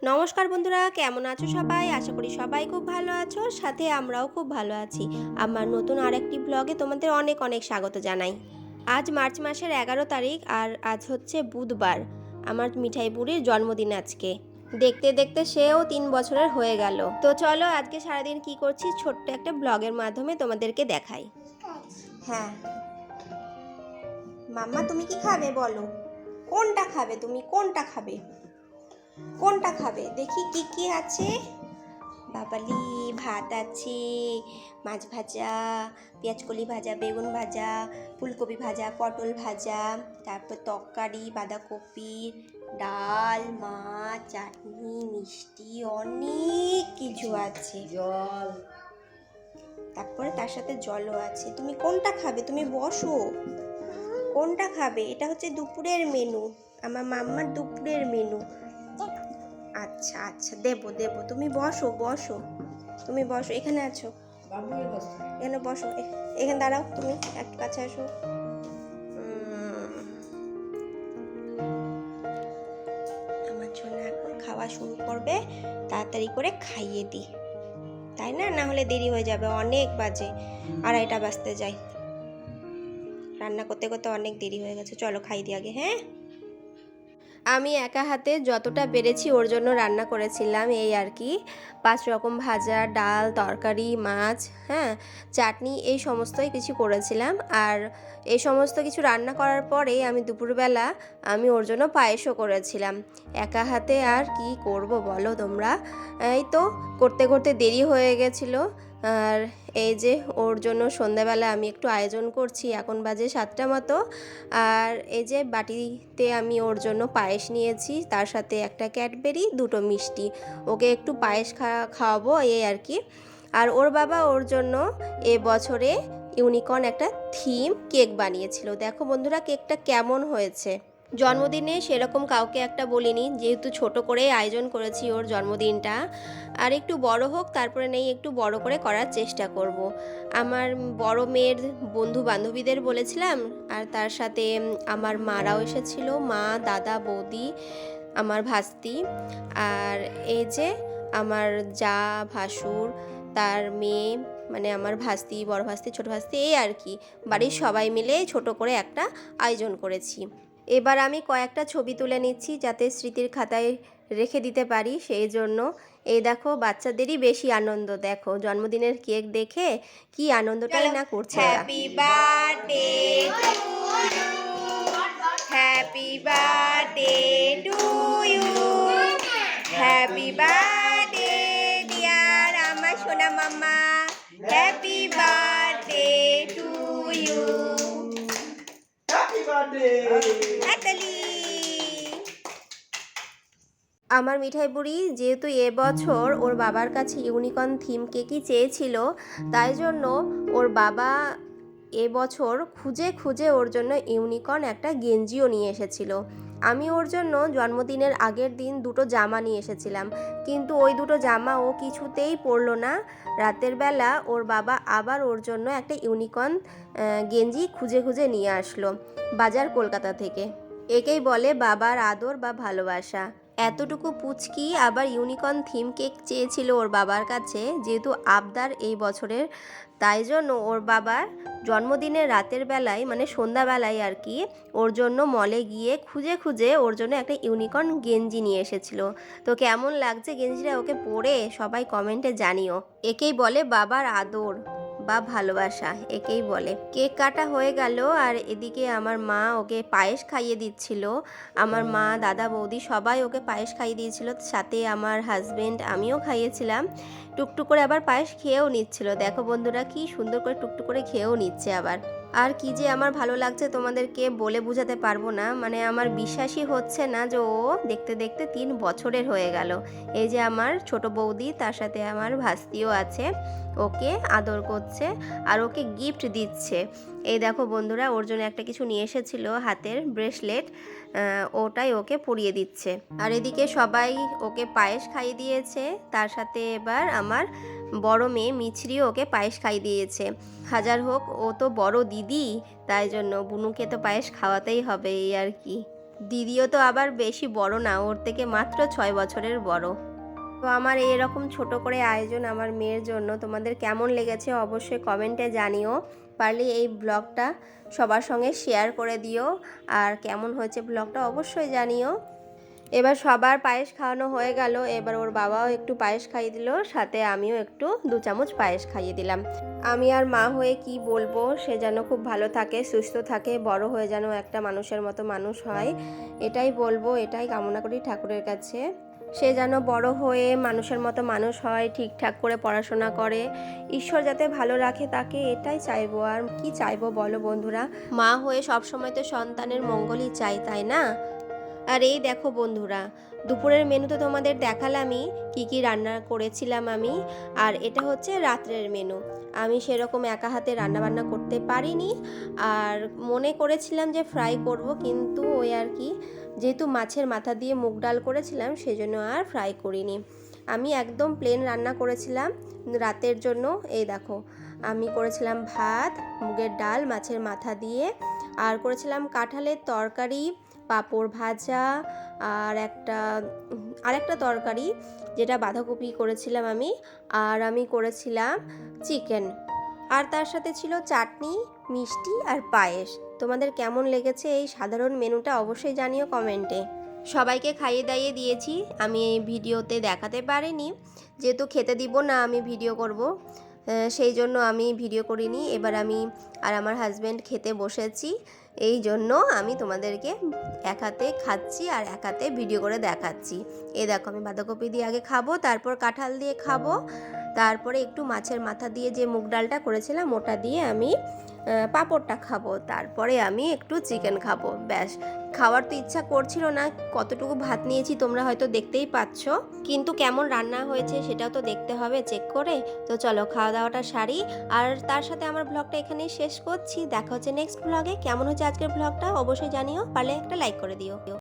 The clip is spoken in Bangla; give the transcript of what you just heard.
নমস্কার বন্ধুরা, কেমন আছো সবাই? আশা করি সবাই খুব ভালো আছো, সাথে আমরাও খুব ভালো আছি। আমার নতুন আরেকটি ব্লগে তোমাদের অনেক অনেক স্বাগত জানাই। আজ মার্চ মাসের 11 তারিখ আর আজ হচ্ছে বুধবার। আমার মিঠাই বুড়ির জন্মদিন আজকে। দেখতে দেখতে সেও 3 বছরের হয়ে গেল। তো চলো আজকে সারাদিন কি করছি ছোট্ট একটা ব্লগের মাধ্যমে তোমাদেরকে দেখাই। হ্যাঁ মাম্মা, তুমি কি খাবে বলো? কোনটা খাবে তুমি? কোনটা খাবে? কোনটা খাবে দেখি কি কি আছে। বাবালি, ভাত আছে, মাছ ভাজা, পেঁয়াজকলি ভাজা, বেগুন ভাজা, ফুলকপি ভাজা, পটল ভাজা, তারপর তরকারি, বাঁধাকপি, ডাল, মাছ, চাটনি, মিষ্টি, অনেক কিছু আছে। জল, তারপরে তার সাথে জলও আছে। তুমি কোনটা খাবে? তুমি বসো। কোনটা খাবে? এটা হচ্ছে দুপুরের মেনু, আমার মাম্মার দুপুরের মেনু। আচ্ছা আচ্ছা, দেবো দেবো, তুমি বসো বসো, তুমি বসো, এখানে আছো, এখানে বসো, এখানে দাঁড়াও, তুমি একটু কাছে আসো। আমার জন্য এখন খাওয়া শুরু করবে, তাড়াতাড়ি করে খাইয়ে দিই, তাই না? না হলে দেরি হয়ে যাবে, অনেক বাজে, 2:30টা বাজতে যায়। রান্না করতে করতে অনেক দেরি হয়ে গেছে, চলো খাই দিই আগে। হ্যাঁ, আমি একা হাতে যতটা পেরেছি ওর জন্য রান্না করেছিলাম, এই আর কি। 5 রকম ভাজা, ডাল, তরকারি, মাছ, হ্যাঁ, চাটনি, এই সমস্তই কিছু করেছিলাম। আর এই সমস্ত কিছু রান্না করার পরে আমি দুপুরবেলা আমি ওর জন্য পায়েসও করেছিলাম। একা হাতে আর কি করব বলো তোমরা? এই তো করতে করতে দেরি হয়ে গেছিলো। আর এই যে ওর জন্য সন্ধ্যাবেলা আমি একটু আয়োজন করছি, এখন বাজে 7টা মতো। আর এই যে বাটিতে আমি ওর জন্য পায়েস নিয়েছি, তার সাথে একটা ক্যাডবেরি, 2টো মিষ্টি, ওকে একটু পায়েস খাওয়াবো, এই আর কি। আর ওর বাবা ওর জন্য এবছরে ইউনিকর্ন একটা থিম কেক বানিয়েছিল। দেখো বন্ধুরা কেকটা কেমন হয়েছে। জন্মদিনে সেরকম কাউকে একটা বলিনি, যেহেতু ছোট করে আয়োজন করেছি ওর জন্মদিনটা। আর একটু বড় হোক, তারপরে নেই একটু বড় করে করার চেষ্টা করব। আমার বড় মেয়ের বন্ধু বান্ধবীদের বলেছিলাম, আর তার সাথে আমার মারাও এসেছিল, মা, দাদা, বৌদি, আমার ভাস্তি, আর এই যে আমার যা, ভাসুর, তার মেয়ে, মানে আমার ভাস্তি, বড় ভাস্তি, ছোট ভাস্তি, এই আর কি। বাড়ির সবাই মিলে ছোট করে একটা আয়োজন করেছি। এবার আমি কয়েকটা ছবি তুলে নিচ্ছি যাতে স্মৃতির খাতায় রেখে দিতে পারি, সেই জন্য। এই দেখো বাচ্চাদেরই বেশি আনন্দ, দেখো জন্মদিনের কেক দেখে কি আনন্দটাই না করছে। Happy birthday to you, happy birthday to you, happy birthday dear আমার সোনা মাম্মা, happy birthday to you, happy birthday. আমার মিঠাই বুড়ি যেহেতু এবছর ওর বাবার কাছে ইউনিকর্ন থিম কেকই চেয়েছিল, তাই জন্য ওর বাবা এবছর খুঁজে খুঁজে ওর জন্য ইউনিকর্ন একটা গেঞ্জিও নিয়ে এসেছিল। আমি ওর জন্য জন্মদিনের আগের দিন 2টো জামা নিয়ে এসেছিলাম, কিন্তু ওই 2টো জামা ও কিছুতেই পরলো না। রাতের বেলা ওর বাবা আবার ওর জন্য একটা ইউনিকর্ন গেঞ্জি খুঁজে খুঁজে নিয়ে আসলো বাজার কলকাতা থেকে। একেই বলে বাবার আদর বা ভালোবাসা। এতটুকু পুচকি আবার ইউনিকর্ন থিম কেক চেয়েছিল ওর বাবার কাছে, যেহেতু আবদার এই বছরের, তাই জন্য ওর বাবার জন্মদিনের রাতের বেলায়, মানে সন্ধ্যাবেলায় আর কি, ওর জন্য মলে গিয়ে খুঁজে খুঁজে ওর জন্য একটা ইউনিকর্ন গেঞ্জি নিয়ে এসেছিল। তো কেমন লাগছে গেঞ্জিটা ওকে পরে সবাই কমেন্টে জানিও। একেই বলে বাবার আদর বা ভালোবাসা, একেই বলে। কেক কাটা হয়ে গেল, আর এদিকে আমার মা ওকে পায়েস খাইয়ে দিচ্ছিল। আমার মা, দাদা, বৌদি সবাই ওকে পায়েস খাইয়ে দিয়েছিল, সাথে আমার হাজবেন্ড, আমিও খাইয়েছিলাম। টুকটুক করে আবার পায়েস খেয়েও নিচ্ছিল। দেখো বন্ধুরা কি সুন্দর করে টুকটুক করে খেয়েও নিচ্ছে আবার। আর কি যে আমার ভালো লাগছে তোমাদেরকে বলে বোঝাতে পারবো না, মানে আমার বিশ্বাসই হচ্ছে না যে ও দেখতে দেখতে 3 বছরের হয়ে গেল। এই যে আমার ছোট বৌদি, তার সাথে আমার ভাস্তিও আছে, ওকে আদর করছে আর ওকে গিফট দিচ্ছে। এই দেখো বন্ধুরা ওর জন্য একটা কিছু নিয়ে এসেছিল, হাতের ব্রেসলেট, ওটাই ওকে পরিয়ে দিচ্ছে। আর এদিকে সবাই ওকে পায়েস খাইয়ে দিয়েছে, তার সাথে এবার আমার বড় মেয়ে মিছরিও ওকে পায়েস খাইয়ে দিয়েছে। হাজার হোক ও তো বড় দিদি, তাই জন্য বুনুকে তো পায়েস খাওয়াতেই হবে, এই আর কি। দিদিও তো আবার বেশি বড় না, ওর থেকে মাত্র 6 বছরের বড়। তো আমার এরকম ছোট করে আয়োজন আমার মেয়ের জন্য তোমাদের কেমন লেগেছে অবশ্যই কমেন্টে জানিও। পারলে এই ব্লগটা সবার সঙ্গে শেয়ার করে দিও, আর কেমন হয়েছে ব্লগটা অবশ্যই জানিও। এবার সবার পায়েস খাওয়ানো হয়ে গেল, এবার ওর বাবাও একটু পায়েস খাইয়ে দিল, সাথে আমিও একটু 2 চামচ পায়েস খাইয়ে দিলাম। আমি আর মা হয়ে কি বলবো, সে যেন খুব ভালো থাকে, সুস্থ থাকে, বড় হয়ে যেন একটা মানুষের মতো মানুষ হয়, এটাই বলবো, এটাই কামনা করি ঠাকুরের কাছে। সে যেন বড় হয়ে মানুষের মতো মানুষ হয়, ঠিকঠাক করে পড়াশোনা করে, ঈশ্বর যাতে ভালো রাখে তাকে, এটাই চাইবো। আর কি চাইবো বলো বন্ধুরা, মা হয়ে সবসময় তো সন্তানের মঙ্গলই চাই, তাই না? আর এই দেখো বন্ধুরা, দুপুরের মেনু তো তোমাদের দেখালামই কি কি রান্না করেছিলাম আমি, আর এটা হচ্ছে রাত্রের মেনু। আমি সেরকম একা হাতে রান্না বান্না করতে পারিনি, আর মনে করেছিলাম যে ফ্রাই করব, কিন্তু ওই আর কি, যেহেতু মাছের মাথা দিয়ে মুগ ডাল করেছিলাম সেজন্য আর ফ্রাই করিনি। আমি একদম প্লেন রান্না করেছিলাম রাতের জন্য। এই দেখো, আমি করেছিলাম ভাত, মুগের ডাল, মাছের মাথা দিয়ে, আর করেছিলাম কাঁঠালের তরকারি, পাঁপড় ভাজা, আর আরেকটা তরকারি যেটা বাঁধাকপি করেছিলাম আমি, আর আমি করেছিলাম চিকেন, আর তার সাথে ছিল চাটনি, মিষ্টি আর পায়েস। তোমাদের কেমন লেগেছে এই সাধারণ মেনুটা অবশ্যই জানিও কমেন্টে। সবাইকে খাইয়ে দাইয়ে দিয়েছি, আমি এই ভিডিওতে দেখাতে পারিনি, যেহেতু খেতে দিব না আমি ভিডিও করব, সেই জন্য আমি ভিডিও করিনি। এবার আমি আর আমার হাজব্যান্ড খেতে বসেছি, এই জন্য আমি তোমাদেরকে এক হাতে খাচ্ছি আর এক হাতে ভিডিও করে দেখাচ্ছি। এই দেখো, আমি বাঁধাকপি দিয়ে আগে খাবো, তারপর কাঁঠাল দিয়ে খাবো, তারপরে একটু মাছের মাথা দিয়ে যে মুগ ডালটা করেছিলাম ওটা দিয়ে আমি পাঁপড়টা খাবো, তারপরে আমি একটু চিকেন খাবো। ব্যাস, খাওয়ার তো ইচ্ছা করছিল না, কতটুকু ভাত নিয়েছি তোমরা হয়তো দেখতেই পাচ্ছ, কিন্তু কেমন রান্না হয়েছে সেটাও তো দেখতে হবে চেক করে। তো চলো খাওয়া দাওয়াটা সারি, আর তার সাথে আমার ব্লগটা এখানেই শেষ করছি। দেখা হচ্ছে নেক্সট ব্লগে। কেমন হচ্ছে আজকের ব্লগটা অবশ্যই জানিও, পারলে একটা লাইক করে দিও।